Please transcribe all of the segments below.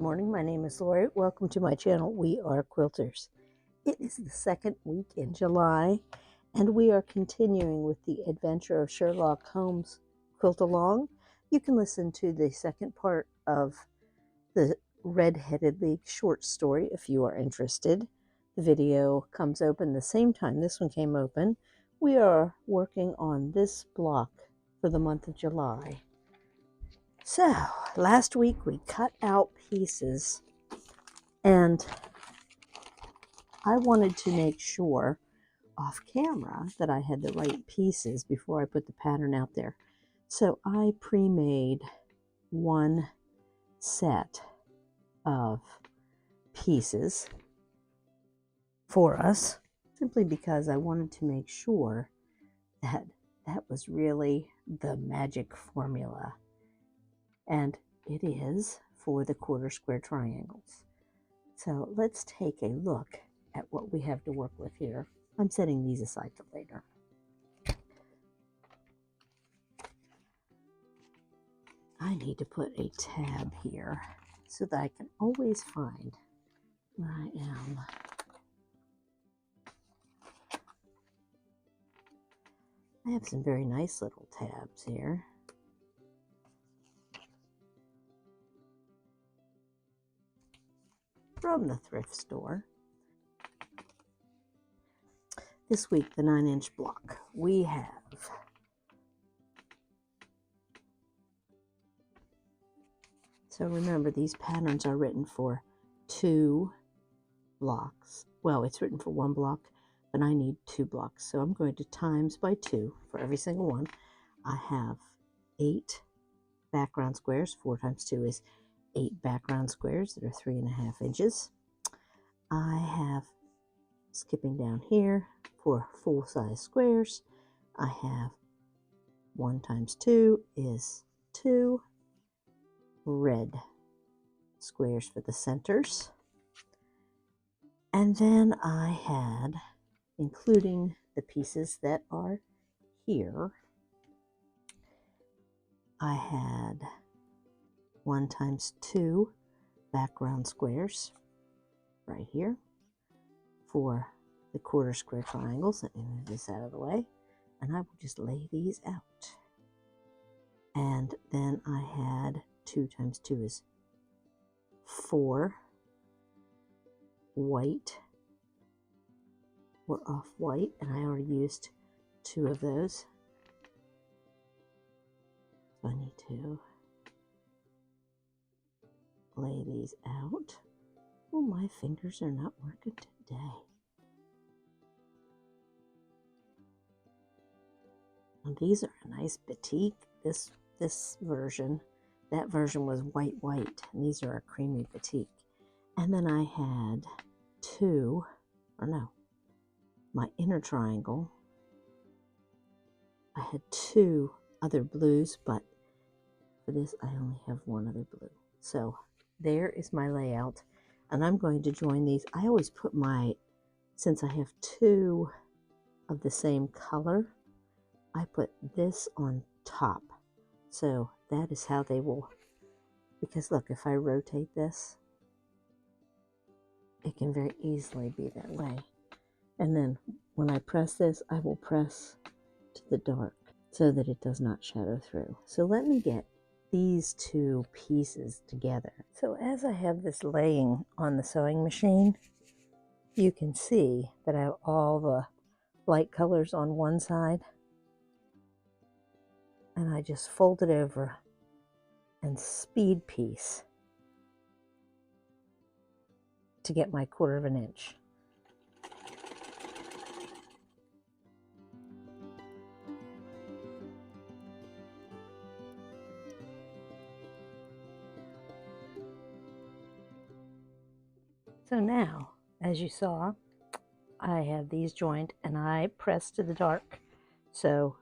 morning. My name is Lori. Welcome to my channel. We are quilters. It is the second week in July, and we are continuing with the adventure of Sherlock Holmes' Quilt Along. You can listen to the second part of the Red-Headed League short story if you are interested. The video comes open the same time this one came open. We are working on this block for the month of July. So, last week we cut out pieces, and I wanted to make sure off camera that I had the right pieces before I put the pattern out there. So I pre-made one set of pieces for us, simply because I wanted to make sure that that was really the magic formula. And it is for the quarter square triangles. So let's take a look at what we have to work with here. I'm setting these aside for later. I need to put a tab here so that I can always find where I am. I have some very nice little tabs here. From the thrift store. This week, the 9-inch block, we have so remember, these patterns are written for 2 blocks. Well, it's written for 1 block, but I need 2 blocks. So I'm going to times by 2 for every single one. I have 8 background squares. 4 times 2 is 8 background squares that are 3.5 inches. I have, skipping down here, for full-size squares, I have 1 times 2 is 2 red squares for the centers. And then I had, including the pieces that are here, I had 1 times 2 background squares right here for the quarter square triangles. Let me move this out of the way, and I will just lay these out. And then I had 2 times 2 is 4 white or off-white, and I already used 2 of those. So I need to lay these out. Oh, my fingers are not working today. And these are a nice batik. This version, that version was white, and these are a creamy batik. And then I had 2, or no, my inner triangle, I had 2 other blues, but for this I only have 1 other blue. So there is my layout, and I'm going to join these. I always put since I have 2 of the same color, I put this on top. So that is how they will, because look, if I rotate this, it can very easily be that way. And then when I press this, I will press to the dark so that it does not shadow through. So let me get these 2 pieces together. So as I have this laying on the sewing machine, you can see that I have all the light colors on one side, and I just fold it over and speed piece to get my 1/4 inch. So now, as you saw, I have these joined, and I press to the dark. So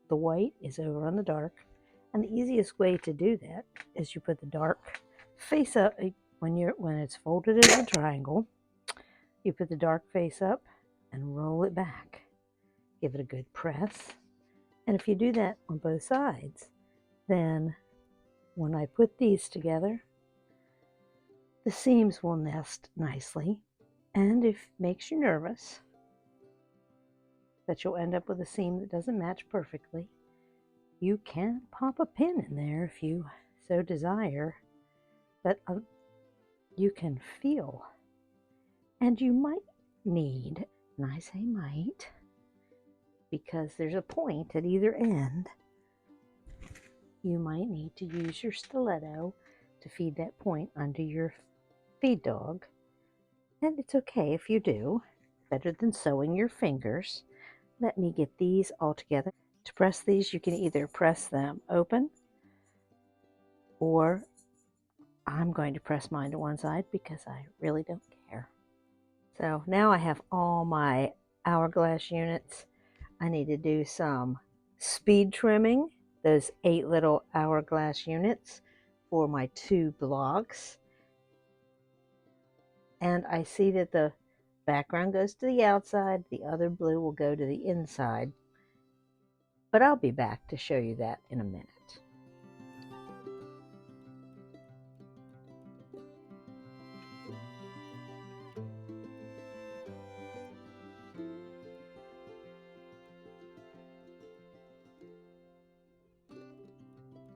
the white is over on the dark, and the easiest way to do that is you put the dark face up. When it's folded as a triangle, you put the dark face up and roll it back. Give it a good press. And if you do that on both sides, then when I put these together, the seams will nest nicely. And if it makes you nervous that you'll end up with a seam that doesn't match perfectly, you can pop a pin in there if you so desire. But you can feel, and you might need, and I say might, because there's a point at either end, you might need to use your stiletto to feed that point under your feed dog. And it's okay if you do, better than sewing your fingers. Let me get these all together. To press these, you can either press them open, or I'm going to press mine to one side because I really don't care. So now I have all my hourglass units. I need to do some speed trimming, those 8 little hourglass units for my 2 blocks. And I see that the background goes to the outside, the other blue will go to the inside. But I'll be back to show you that in a minute.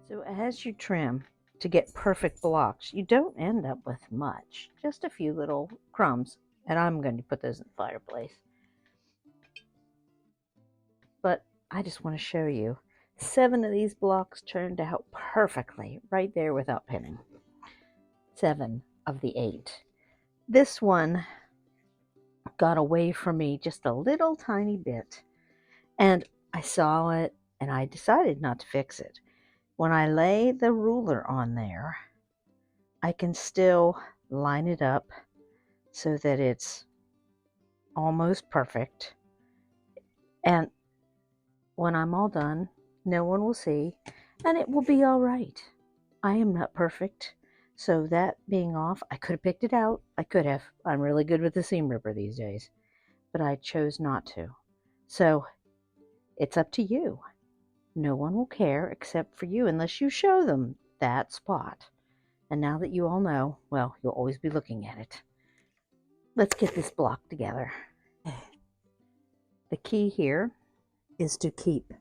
So as you trim to get perfect blocks, you don't end up with much, just a few little crumbs. And I'm going to put those in the fireplace. But I just want to show you 7 of these blocks turned out perfectly right there without pinning. 7 of the 8. This one got away from me just a little tiny bit, and I saw it and I decided not to fix it. When I lay the ruler on there, I can still line it up so that it's almost perfect. And when I'm all done, no one will see, and it will be all right. I am not perfect, so that being off, I could have picked it out. I could have. I'm really good with the seam ripper these days, but I chose not to. So it's up to you. No one will care except for you unless you show them that spot. And now that you all know, well, you'll always be looking at it. Let's get this block together. The key here is to keep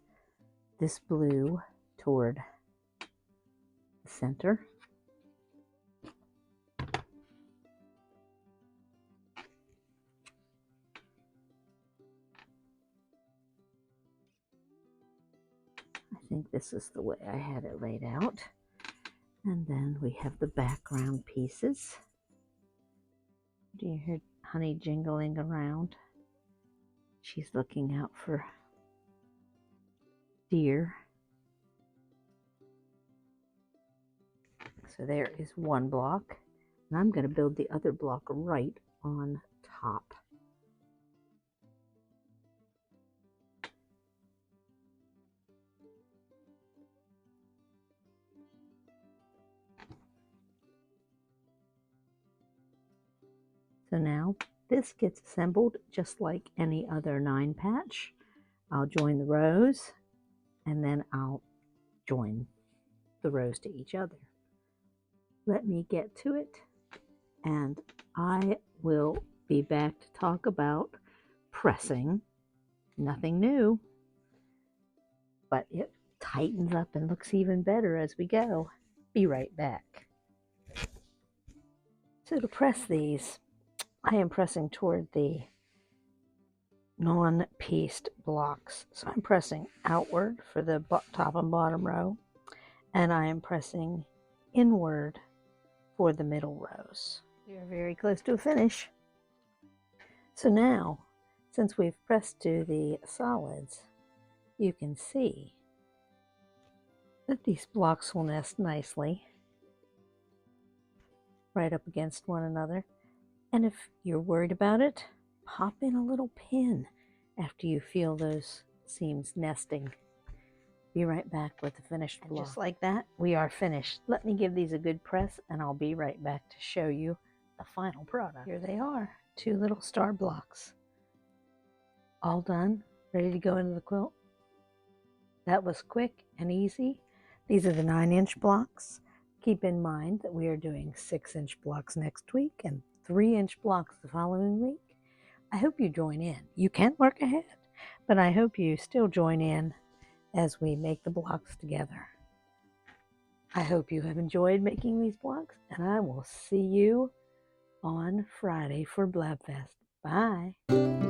this blue toward the center. I think this is the way I had it laid out. And then we have the background pieces. Do you hear Honey jingling around? She's looking out for deer. So there is one block, and I'm going to build the other block right on top. So now this gets assembled just like any other 9 patch. I'll join the rows, and then I'll join the rows to each other. Let me get to it, and I will be back to talk about pressing. Nothing new, but it tightens up and looks even better as we go. Be right back. So to press these, I am pressing toward the non-pieced blocks. So I'm pressing outward for the top and bottom row, and I am pressing inward for the middle rows. We are very close to a finish. So now, since we've pressed to the solids, you can see that these blocks will nest nicely right up against one another. And if you're worried about it, pop in a little pin after you feel those seams nesting. Be right back with the finished block. Just like that, we are finished. Let me give these a good press, and I'll be right back to show you the final product. Here they are, 2 little star blocks. All done, ready to go into the quilt. That was quick and easy. These are the 9-inch blocks. Keep in mind that we are doing 6-inch blocks next week and 3-inch blocks the following week. I hope you join in. You can't work ahead, but I hope you still join in as we make the blocks together. I hope you have enjoyed making these blocks, and I will see you on Friday for Blabfest. Bye.